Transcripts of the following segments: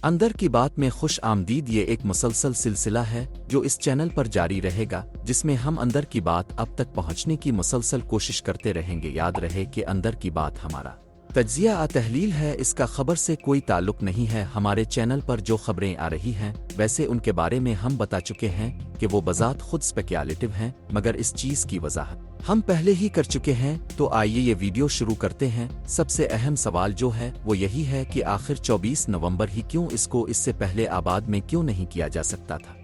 अंदर की बात में खुश आमदीद। ये एक मुसलसल सिलसिला है जो इस चैनल पर जारी रहेगा, जिसमें हम अंदर की बात अब तक पहुंचने की मुसलसल कोशिश करते रहेंगे। याद रहे कि अंदर की बात हमारा तज्जिया तहलील है, इसका खबर से कोई ताल्लुक नहीं है। हमारे चैनल पर जो खबरें आ रही हैं वैसे उनके बारे में हम बता चुके हैं कि वो बजात खुद स्पेक्युलेटिव हैं, मगर इस चीज़ की वजाहत हम पहले ही कर चुके हैं। तो आइए ये वीडियो शुरू करते हैं। सबसे अहम सवाल जो है वो यही है कि आखिर 24 नवंबर ही क्यों, इसको इससे पहले आबाद में क्यों नहीं किया जा सकता था।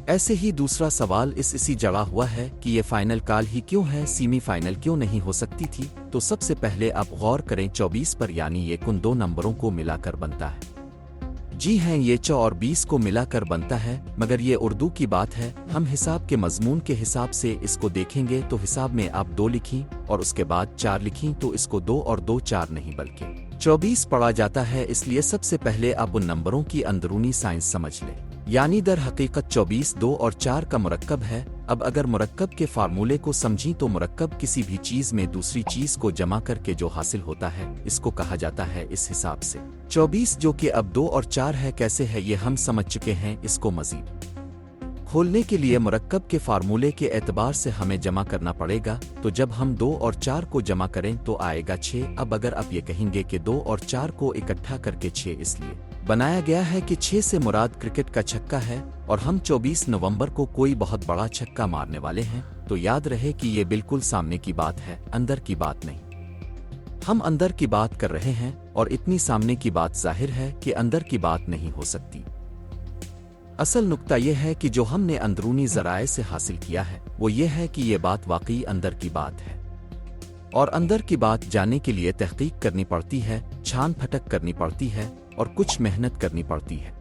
ऐसे ही दूसरा सवाल इसी जड़ा हुआ है कि ये फाइनल कॉल ही क्यों है, सेमीफाइनल क्यों नहीं हो सकती थी। तो सबसे पहले आप गौर करें 24 पर, यानी ये कुन दो नंबरों को मिलाकर बनता है। जी हैं, ये 4 और 20 को मिलाकर बनता है, मगर ये उर्दू की बात है। हम हिसाब के मजमून के हिसाब से इसको देखेंगे तो हिसाब में आप 2 लिखीं और उसके बाद 4 लिखीं तो इसको 2 और 2 4 नहीं बल्कि 24 पढ़ा जाता है। इसलिए सबसे पहले आप उन नंबरों की अंदरूनी साइंस समझ लें। यानी दर हकीकत 24 2 और 4 का मुरक्कब है। अब अगर मुरक्कब के फार्मूले को समझें तो मुरक्कब किसी भी चीज़ में दूसरी चीज़ को जमा करके जो हासिल होता है इसको कहा जाता है। इस हिसाब से 24 जो कि अब 2 और 4 है, कैसे है ये हम समझ चुके हैं। इसको मज़ीद खोलने के लिए मुरक्कब के फार्मूले के एतबार से हमें जमा करना पड़ेगा। तो जब हम 2 और 4 को जमा करें तो आएगा 6। अब अगर आप ये कहेंगे कि 2 और 4 को इकट्ठा करके 6 इसलिए बनाया गया है कि 6 से मुराद क्रिकेट का छक्का है और हम 24 नवंबर को कोई बहुत बड़ा छक्का मारने वाले हैं। तो याद रहे कि ये बिल्कुल सामने की बात है, अंदर की बात नहीं। हम अंदर की बात कर रहे हैं और इतनी सामने की बात जाहिर है कि अंदर की बात नहीं हो सकती। असल नुक्ता यह है कि जो हमने अंदरूनी ज़राए से हासिल किया है वो ये है कि ये बात वाकई अंदर की बात है, और अंदर की बात जानने के लिए तहकीक करनी पड़ती है, छान फटक करनी पड़ती है और कुछ मेहनत करनी पड़ती है।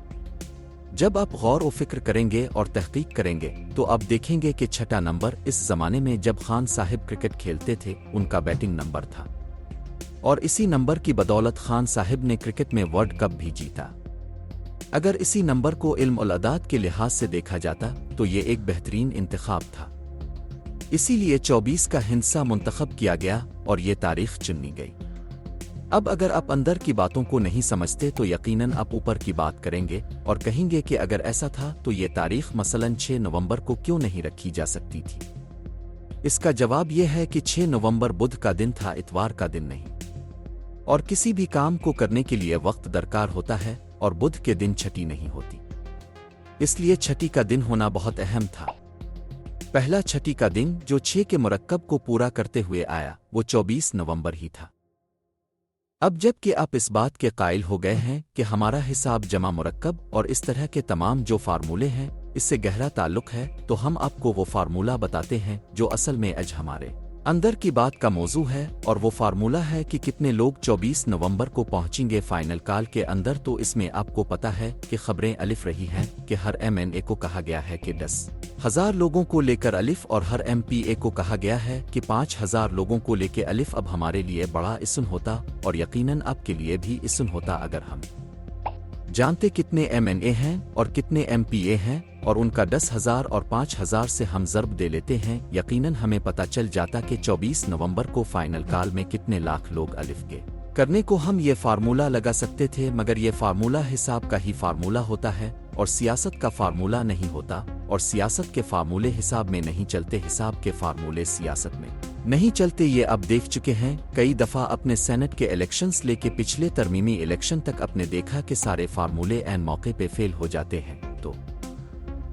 जब आप गौर व फिक्र करेंगे और तहकीक करेंगे तो आप देखेंगे कि 6ठा नंबर इस ज़माने में जब खान साहिब क्रिकेट खेलते थे उनका बैटिंग नंबर था, और इसी नंबर की बदौलत खान साहिब ने क्रिकेट में वर्ल्ड कप भी जीता। अगर इसी नंबर को इल्म और अदाद के लिहाज से देखा जाता तो ये एक बेहतरीन इंतखाब था। इसीलिए 24 का हिस्सा मुंतखब किया गया और ये तारीख चुनी गई। अब अगर आप अंदर की बातों को नहीं समझते तो यकीनन आप ऊपर की बात करेंगे और कहेंगे कि अगर ऐसा था तो ये तारीख मसलन 6 नवंबर को क्यों नहीं रखी जा सकती थी। इसका जवाब यह है कि 6 नवंबर बुध का दिन था, इतवार का दिन नहीं। और किसी भी काम को करने के लिए वक्त दरकार होता है और बुध के दिन छठी नहीं होती, इसलिए छठी का दिन होना बहुत अहम था। पहला छठी का दिन जो 6 के मुरक्कब को पूरा करते हुए आया वो 24 नवंबर ही था। अब जबकि आप इस बात के कायल हो गए हैं कि हमारा हिसाब जमा मुरक्कब और इस तरह के तमाम जो फार्मूले हैं इससे गहरा ताल्लुक है, तो हम आपको वो फार्मूला बताते हैं जो असल में आज हमारे अंदर की बात का मौजू है। और वो फार्मूला है कि कितने लोग 24 नवंबर को पहुंचेंगे फाइनल कॉल के अंदर। तो इसमें आपको पता है कि खबरें अलिफ रही हैं कि हर MNA को कहा गया है कि 10,000 लोगों को लेकर अलिफ, और हर MPA को कहा गया है कि 5,000 लोगों को लेकर अलिफ। अब हमारे लिए बड़ा इस्म होता और यकीनन आपके लिए भी इस्म होता अगर हम जानते कितने MNA हैं और कितने MPA हैं और उनका 10,000 और 5,000 से हम ज़र्ब दे लेते हैं, यकीनन हमें पता चल जाता कि 24 नवंबर को फाइनल कॉल में कितने लाख लोग अलिफ के करने को हम ये फार्मूला लगा सकते थे। मगर ये फार्मूला हिसाब का ही फार्मूला होता है और सियासत का फार्मूला नहीं होता, और सियासत के फार्मूले हिसाब में नहीं चलते, हिसाब के फार्मूले सियासत में नहीं चलते। ये आप देख चुके हैं कई दफ़ा अपने सेनेट के इलेक्शंस लेके पिछले तरमीमी इलेक्शन तक अपने देखा कि सारे फार्मूले ऐन मौके पे फेल हो जाते हैं। तो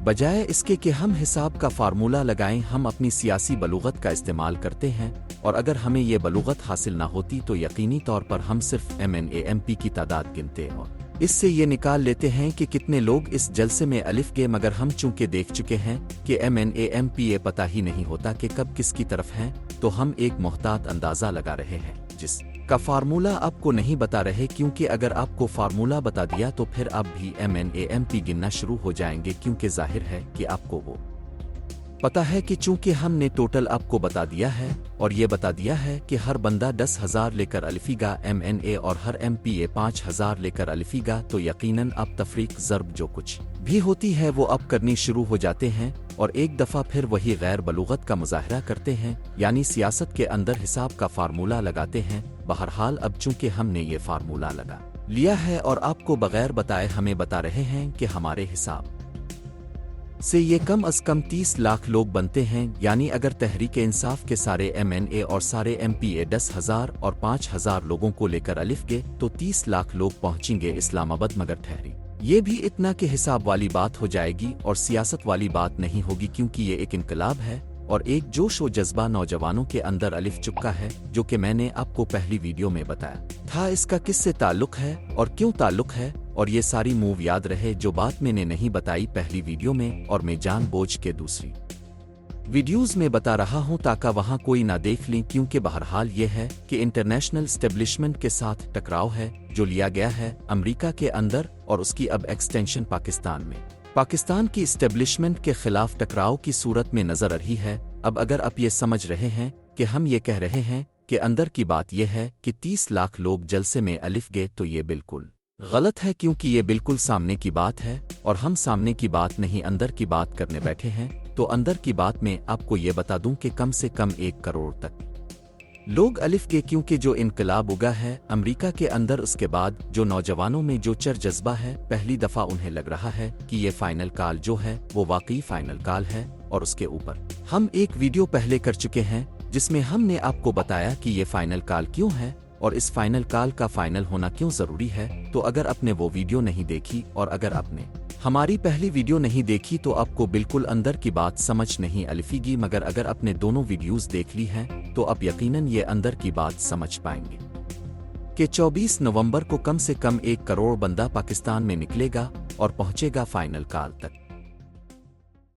बजाय इसके कि हम हिसाब का फार्मूला लगाएं, हम अपनी सियासी बलूगत का इस्तेमाल करते हैं, और अगर हमें ये बलूगत हासिल ना होती तो यकीनी तौर पर हम सिर्फ MNA MP की तादाद गिनते और इससे ये निकाल लेते हैं कि कितने लोग इस जलसे में अलिफ गए। मगर हम चूंकि देख चुके हैं कि MNA MPA पता ही नहीं होता कि कब किसकी तरफ हैं, तो हम एक मोहतात अंदाज़ा लगा रहे हैं जिस का फार्मूला आपको नहीं बता रहे, क्योंकि अगर आपको फार्मूला बता दिया तो फिर आप भी MNA MP गिनना शुरू हो जाएंगे, क्योंकि जाहिर है कि आपको वो पता है कि चूंकि हमने टोटल आपको बता दिया है और ये बता दिया है कि हर बंदा 10,000 लेकर अलिफीगा MNA और हर MPA 5,000 लेकर अलिफीगा, तो यकीनन अब तफरीक ज़र्ब जो कुछ भी होती है वो अब करनी शुरू हो जाते हैं और एक दफ़ा फिर वही गैर बलूगत का मुजाहरा करते हैं, यानी सियासत के अंदर हिसाब का फार्मूला लगाते हैं। बहरहाल अब चूंकि हमने ये फार्मूला लगा लिया है और आपको बगैर बताए हमें बता रहे हैं कि हमारे हिसाब से ये कम अज कम 30 लाख लोग बनते हैं। यानी अगर तहरीक इंसाफ के सारे MNA और सारे MPA 10,000 और 5,000 लोगों को लेकर अलिफ गए तो 30 लाख लोग पहुंचेंगे इस्लामाबाद। मगर ठहरी ये भी इतना के हिसाब वाली बात हो जाएगी और सियासत वाली बात नहीं होगी, क्योंकि ये एक इनकलाब है और एक जोश व जज्बा नौजवानों के अंदर अलिफ चुका है, जो कि मैंने आपको पहली वीडियो में बताया था। इसका किससे ताल्लुक है और क्यों ताल्लुक है, और ये सारी मूव याद रहे जो बात मैंने नहीं बताई पहली वीडियो में और मैं जानबूझ के दूसरी वीडियोस में बता रहा हूं ताकि वहां कोई ना देख लें। क्योंकि बहरहाल ये है कि इंटरनेशनल स्टेब्लिशमेंट के साथ टकराव है जो लिया गया है अमेरिका के अंदर और उसकी अब एक्सटेंशन पाकिस्तान में। पाकिस्तान की स्टेब्लिशमेंट के खिलाफ टकराव की सूरत में नजर आ रही है। अब अगर आप ये समझ रहे हैं कि हम ये कह रहे हैं कि अंदर की बात यह है कि 30 लाख लोग जलसे में अलिफ गए, तो ये बिल्कुल गलत है, क्योंकि ये बिल्कुल सामने की बात है और हम सामने की बात नहीं अंदर की बात करने बैठे हैं। तो अंदर की बात में आपको ये बता दूं कि कम से कम 1 करोड़ तक लोग अलिफ के, क्योंकि जो इनकलाब उगा है अमेरिका के अंदर उसके बाद जो नौजवानों में जो चर जज्बा है, पहली दफा उन्हें लग रहा है कि ये फाइनल कॉल जो है वो वाकई फाइनल कॉल है। और उसके ऊपर हम एक वीडियो पहले कर चुके हैं जिसमें हमने आपको बताया कि ये फाइनल कॉल क्यों है और इस फाइनल कॉल का फाइनल होना क्यों जरूरी है। तो अगर आपने वो वीडियो नहीं देखी और अगर आपने हमारी पहली वीडियो नहीं देखी तो आपको बिल्कुल अंदर की बात समझ नहीं अलिफेगी। मगर अगर आपने दोनों वीडियोस देख ली हैं तो आप यकीनन ये अंदर की बात समझ पाएंगे कि 24 नवंबर को कम से कम 1 करोड़ बंदा पाकिस्तान में निकलेगा और पहुंचेगा फाइनल कॉल तक।